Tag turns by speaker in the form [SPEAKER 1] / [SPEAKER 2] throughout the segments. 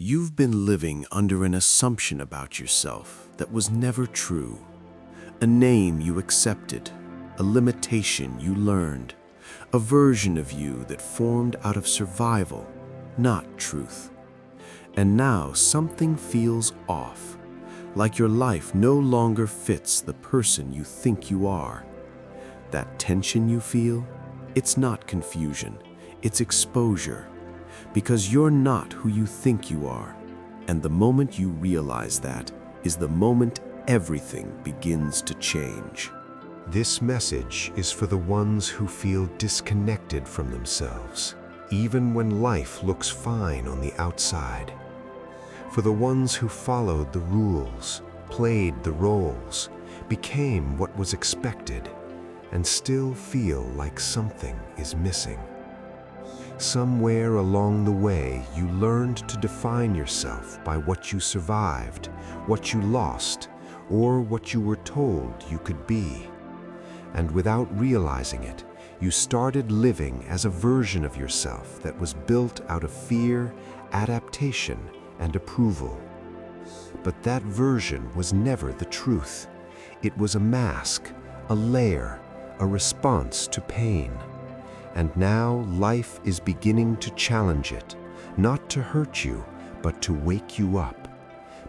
[SPEAKER 1] You've been living under an assumption about yourself that was never true. A name you accepted, a limitation you learned, a version of you that formed out of survival, not truth. And now something feels off, like your life no longer fits the person you think you are. That tension you feel, it's not confusion, it's exposure. Because you're not who you think you are. And the moment you realize that is the moment everything begins to change.
[SPEAKER 2] This message is for the ones who feel disconnected from themselves, even when life looks fine on the outside. For the ones who followed the rules, played the roles, became what was expected, and still feel like something is missing. Somewhere along the way, you learned to define yourself by what you survived, what you lost, or what you were told you could be. And without realizing it, you started living as a version of yourself that was built out of fear, adaptation, and approval. But that version was never the truth. It was a mask, a layer, a response to pain. And now life is beginning to challenge it, not to hurt you, but to wake you up.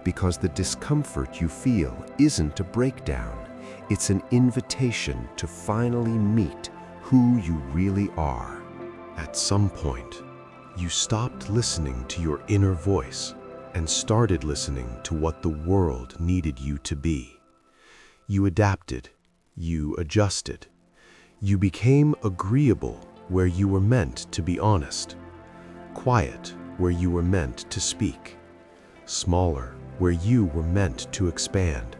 [SPEAKER 2] Because the discomfort you feel isn't a breakdown, it's an invitation to finally meet who you really are.
[SPEAKER 1] At some point, you stopped listening to your inner voice and started listening to what the world needed you to be. You adapted, you adjusted, you became agreeable where you were meant to be honest, quiet where you were meant to speak, smaller where you were meant to expand.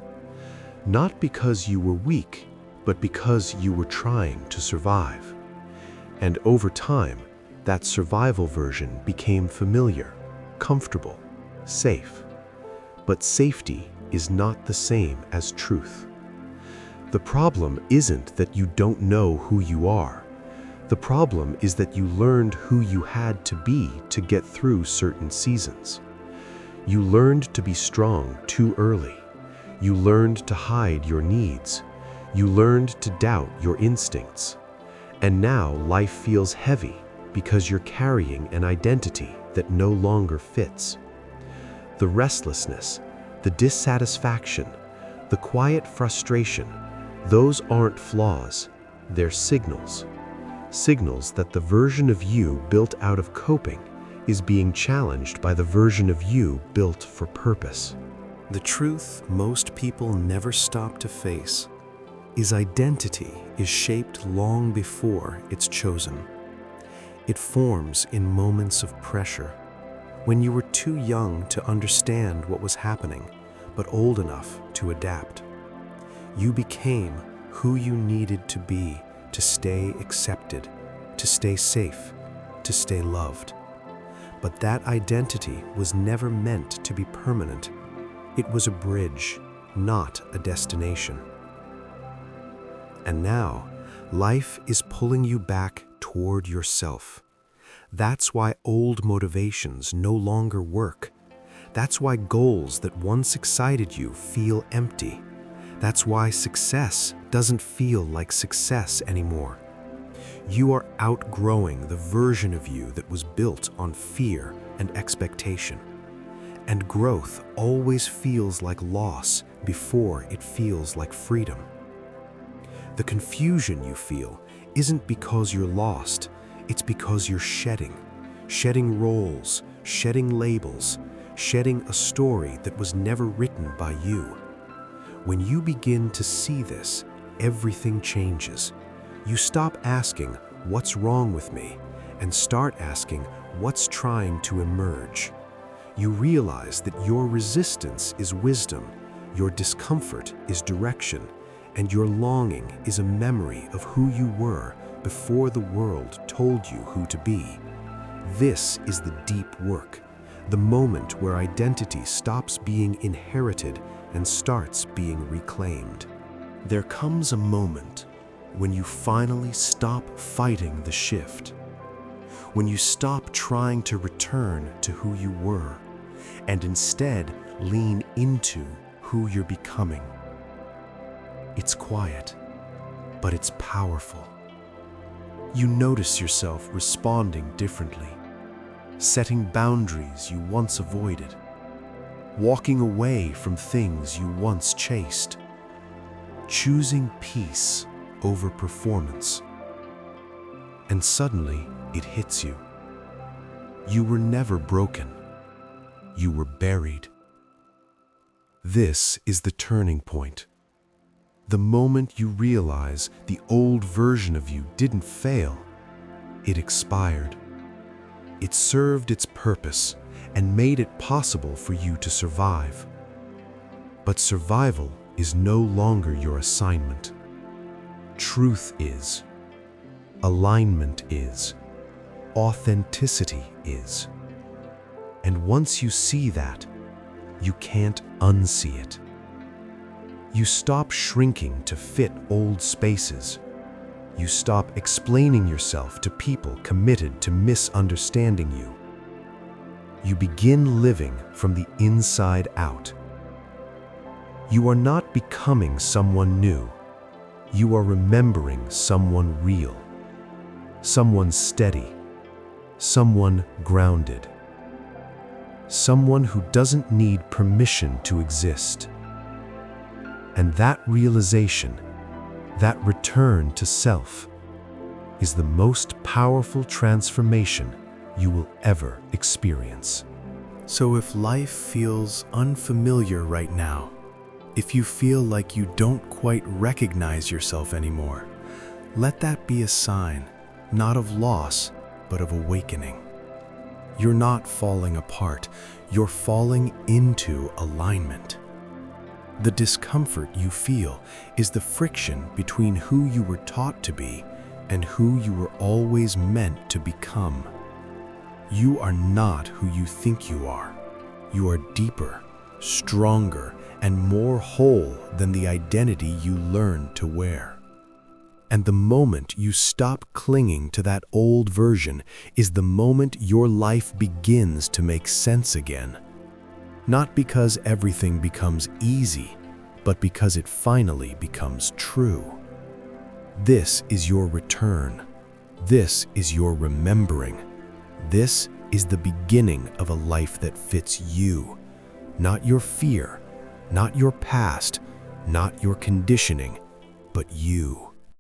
[SPEAKER 1] Not because you were weak, but because you were trying to survive. And over time, that survival version became familiar, comfortable, safe. But safety is not the same as truth. The problem isn't that you don't know who you are. The problem is that you learned who you had to be to get through certain seasons. You learned to be strong too early. You learned to hide your needs. You learned to doubt your instincts. And now life feels heavy because you're carrying an identity that no longer fits. The restlessness, the dissatisfaction, the quiet frustration, those aren't flaws, they're signals. Signals that the version of you built out of coping is being challenged by the version of you built for purpose. The truth most people never stop to face is identity is shaped long before it's chosen. It forms in moments of pressure, when you were too young to understand what was happening, but old enough to adapt. You became who you needed to be to stay accepted, to stay safe, to stay loved. But that identity was never meant to be permanent. It was a bridge, not a destination. And now, life is pulling you back toward yourself. That's why old motivations no longer work. That's why goals that once excited you feel empty. That's why success doesn't feel like success anymore. You are outgrowing the version of you that was built on fear and expectation. And growth always feels like loss before it feels like freedom. The confusion you feel isn't because you're lost, it's because you're shedding roles, shedding labels, shedding a story that was never written by you. When you begin to see this, everything changes. You stop asking, "What's wrong with me?" and start asking, "What's trying to emerge?" You realize that your resistance is wisdom, your discomfort is direction, and your longing is a memory of who you were before the world told you who to be. This is the deep work, the moment where identity stops being inherited and starts being reclaimed. There comes a moment when you finally stop fighting the shift, when you stop trying to return to who you were, and instead lean into who you're becoming. It's quiet, but it's powerful. You notice yourself responding differently, setting boundaries you once avoided, walking away from things you once chased, choosing peace over performance. And suddenly it hits you. You were never broken. You were buried. This is the turning point. The moment you realize the old version of you didn't fail, it expired. It served its purpose and made it possible for you to survive. But survival is no longer your assignment. Truth is. Alignment is. Authenticity is. And once you see that, you can't unsee it. You stop shrinking to fit old spaces. You stop explaining yourself to people committed to misunderstanding you. You begin living from the inside out. You are not becoming someone new. You are remembering someone real, someone steady, someone grounded, someone who doesn't need permission to exist. And that realization, that return to self, is the most powerful transformation you will ever experience. So if life feels unfamiliar right now, if you feel like you don't quite recognize yourself anymore, let that be a sign, not of loss, but of awakening. You're not falling apart, you're falling into alignment. The discomfort you feel is the friction between who you were taught to be and who you were always meant to become. You are not who you think you are. You are deeper, stronger, and more whole than the identity you learned to wear. And the moment you stop clinging to that old version is the moment your life begins to make sense again. Not because everything becomes easy, but because it finally becomes true. This is your return. This is your remembering. This is the beginning of a life that fits you, not your fear, not your past, not your conditioning, but you.